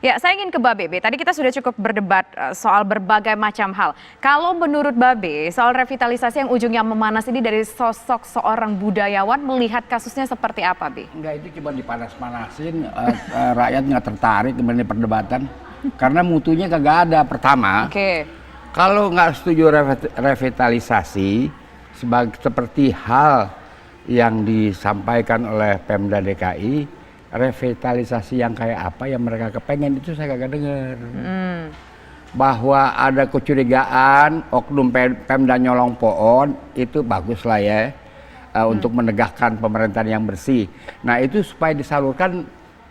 Ya, saya ingin ke Babe. Tadi kita sudah cukup berdebat soal berbagai macam hal. Kalau menurut Babe, soal revitalisasi yang ujungnya memanas ini dari sosok seorang budayawan, melihat kasusnya seperti apa, Be? Enggak, itu cuma dipanas-panasin, rakyat nggak tertarik dengan perdebatan. Karena mutunya kagak ada. Pertama, kalau nggak setuju revitalisasi, seperti hal yang disampaikan oleh Pemda DKI, revitalisasi yang kayak apa yang mereka kepengen itu saya kagak dengar. Bahwa ada kecurigaan oknum Pemda nyolong pohon itu bagus lah ya, untuk menegakkan pemerintahan yang bersih. Nah itu supaya disalurkan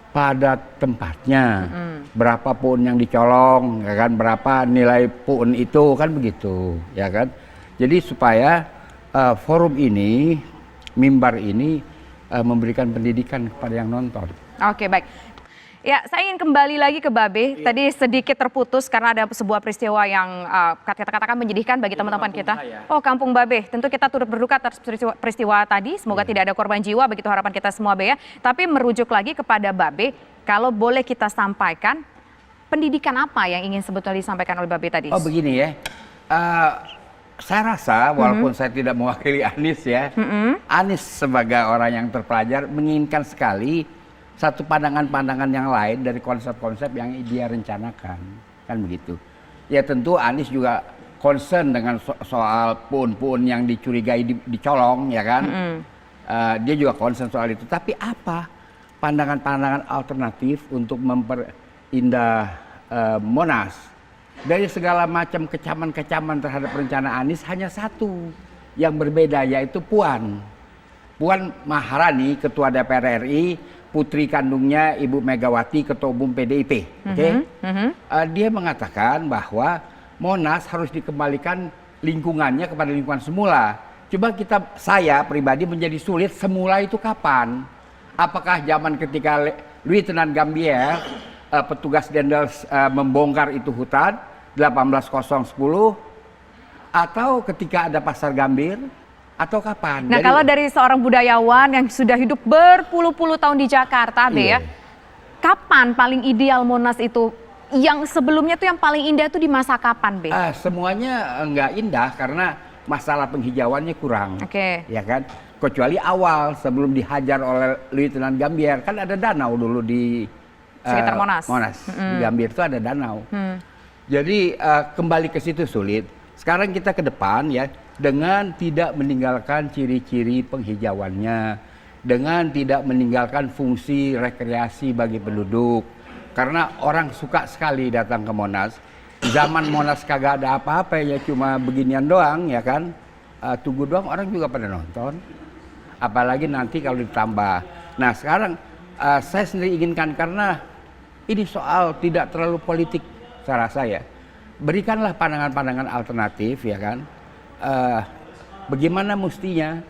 pada tempatnya, berapa pohon yang dicolong, ya kan, berapa nilai pohon itu, kan begitu, ya kan. Jadi supaya forum ini, mimbar ini memberikan pendidikan kepada yang nonton. Oke, baik. Ya, saya ingin kembali lagi ke Babe. Tadi sedikit terputus karena ada sebuah peristiwa yang kita katakan menyedihkan bagi teman-teman kita. Oh, Kampung Babe. Tentu kita turut berduka atas peristiwa tadi. Semoga tidak ada korban jiwa, begitu harapan kita semua, Be ya. Tapi merujuk lagi kepada Babe, kalau boleh kita sampaikan, pendidikan apa yang ingin sebetulnya disampaikan oleh Babe tadi? Oh, begini ya. Saya rasa walaupun saya tidak mewakili Anies ya, Anies sebagai orang yang terpelajar menginginkan sekali satu pandangan-pandangan yang lain dari konsep-konsep yang dia rencanakan, kan begitu. Ya tentu Anies juga concern dengan soal pohon-pohon yang dicurigai dicolong, ya kan. Dia juga concern soal itu. Tapi apa pandangan-pandangan alternatif untuk memperindah Monas? Dari segala macam kecaman-kecaman terhadap rencana Anies, hanya satu yang berbeda, yaitu Puan Maharani, Ketua DPR RI, putri kandungnya Ibu Megawati, Ketua Umum PDIP. Dia mengatakan bahwa Monas harus dikembalikan lingkungannya kepada lingkungan semula. Coba saya pribadi menjadi sulit, semula itu kapan? Apakah zaman ketika Lieutenant Gambier, petugas Dendels membongkar itu hutan 18010, atau ketika ada Pasar Gambir, atau kapan? Nah, kalau dari seorang budayawan yang sudah hidup berpuluh-puluh tahun di Jakarta, Be ya, kapan paling ideal Monas itu? Yang sebelumnya tuh yang paling indah tuh di masa kapan, Be? Semuanya nggak indah karena masalah penghijauannya kurang, ya kan? Kecuali awal sebelum dihajar oleh Lieutenant Gambier, kan ada danau dulu di sekitar Monas. Di Gambir itu ada danau. Jadi kembali ke situ sulit. Sekarang kita ke depan ya, dengan tidak meninggalkan ciri-ciri penghijauannya, dengan tidak meninggalkan fungsi rekreasi bagi penduduk. Karena orang suka sekali datang ke Monas. Zaman Monas kagak ada apa-apa ya, cuma beginian doang ya kan. Tunggu doang orang juga pada nonton. Apalagi nanti kalau ditambah. Nah sekarang saya sendiri inginkan, karena ini soal tidak terlalu politik, saya rasa ya. Berikanlah pandangan-pandangan alternatif ya kan. Bagaimana mestinya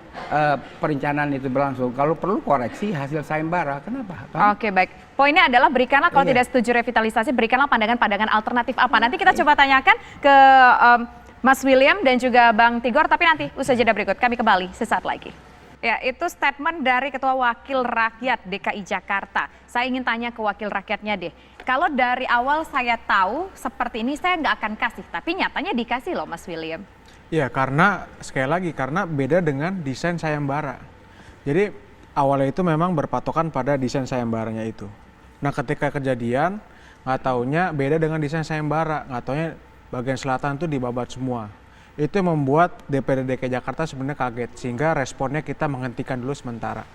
perencanaan itu berlangsung. Kalau perlu koreksi hasil sayembara, kenapa? Kan? Oke, baik. Poinnya adalah berikanlah, kalau tidak setuju revitalisasi, berikanlah pandangan-pandangan alternatif apa. Nanti kita coba tanyakan ke Mas William dan juga Bang Tigor, tapi nanti usaha jeda berikut. Kami kembali sesaat lagi. Ya, itu statement dari Ketua Wakil Rakyat DKI Jakarta. Saya ingin tanya ke Wakil Rakyatnya deh. Kalau dari awal saya tahu seperti ini, saya nggak akan kasih. Tapi nyatanya dikasih loh, Mas William. Ya, karena sekali lagi, karena beda dengan desain sayembara. Jadi awalnya itu memang berpatokan pada desain sayembaranya itu. Nah ketika kejadian, nggak taunya beda dengan desain sayembara. Nggak taunya bagian selatan itu dibabat semua. Itu yang membuat DPRD DKI Jakarta sebenarnya kaget, sehingga responnya kita menghentikan dulu sementara.